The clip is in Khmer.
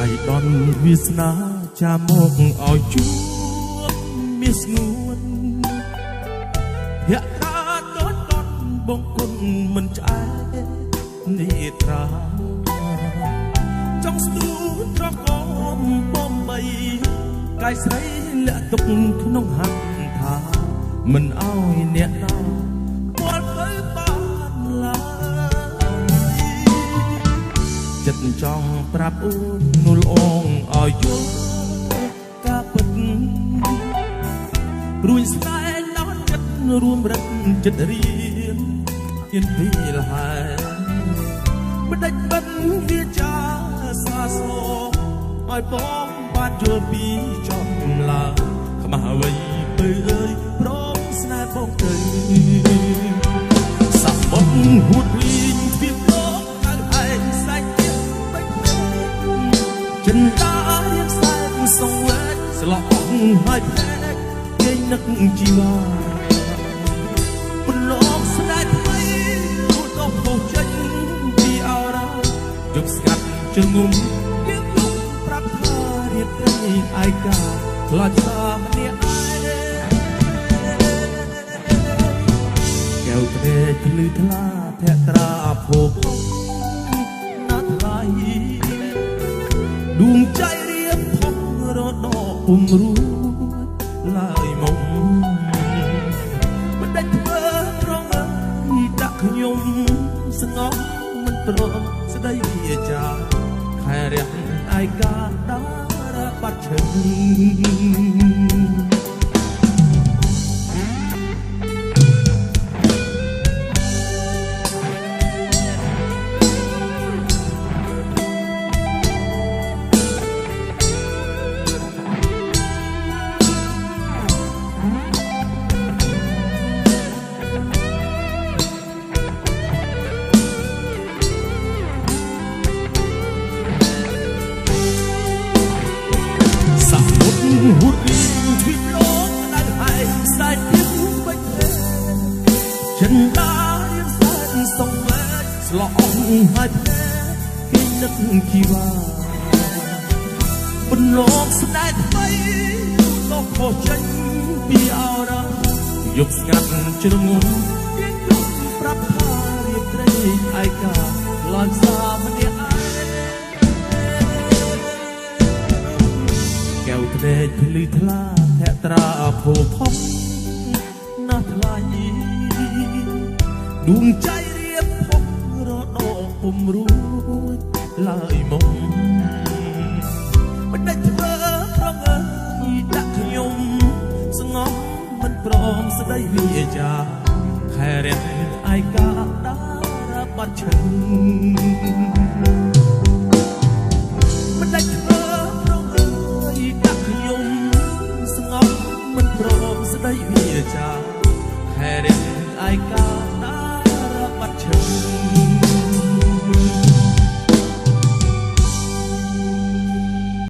ใจดอนវាសនាចាំមកឲ្យជួបមានស្ងួនភក្តាដូចដន់បងគុណមិនឆ្អែតនេត្រាចង់ស្ទូត្រកមបំបីកាយស្រីលាក់ទុកក្នុងហត្ថថាមិនឲ្យអ្នកណាពាល់ទៅបានឡើយចិត្តចង់ប្រាប់អូននួលអងឲ្យយល់ការពិតរួញស្នេហ៍ដល់ចិត្តរួមរឹកចិត្តរៀនទៀនពីលហើយមិនដេចបិទវាចាសាសឲ្យបងបានយល់ពីចំឡើយខ្មាស់អ្វីពើអើយព្រមស្នេហ៍បងទៅសាប់បងហួតវិញពីលោកហើយឯងសាច់ទៀតបិទចិនតារៀងសែនសងវែកស្លោះអស់ហើយភ្នែកគេនឹកជីវ៉ាពលលោកស្នេហ៍ថ្មីហួតដល់ខុសចេញពីអរ៉ាយកស្កាត់ជើងងុំយើងលុបប្រាប់ថារៀបត្រីឯកាខ្លាចថាម្នាក់ឯងកែវភ្នែកភ្លឺថ្លាភក្ត្រាភោគណាស់ថ្លៃដួងใจរៀបផុសរដកពុំរួចឡើយមកមិនដាច់ធ្វើត្រង់ឲ្យដាក់ខ្ញុំស្ងប់មិនព្រមស្ដីវាចាខែរះឯកាដាបាត់ឈឹងហួតពីលោកដែលហើយខ្សែទៀតបិទចិនតារៀងសែនសងវែកស្លោះអស់ហើយភ្នែកគេនឹកជីវ៉ាពលលោកស្នេហ៍ថ្មីលោកខុសចេញពីអរ៉ាយកស្ងាត់ជ្រងំយើងយល់ប្រាប់ថារៀបត្រីឯកាខ្លាចសាម្នាក់ឯងកែវភ្នែកភ្លឺថ្លាភក្ត្រាភោផុសណាស់ថ្លៃដួងใจរៀបផុសរដកពុំរួចឡើយមកមិនដាច់ធ្វើប្រងើយដាក់ខ្ញុំស្ងប់មិនព្រមស្ដីវាចាខែរះឯកាដាបាត់ឈឹងមិនដាច់ធ្វើប្រងើយដាក់ខ្ញុំស្ងប់មិនព្រមស្ដីវាចាខែរះឯកាដាបាត់ឈឹង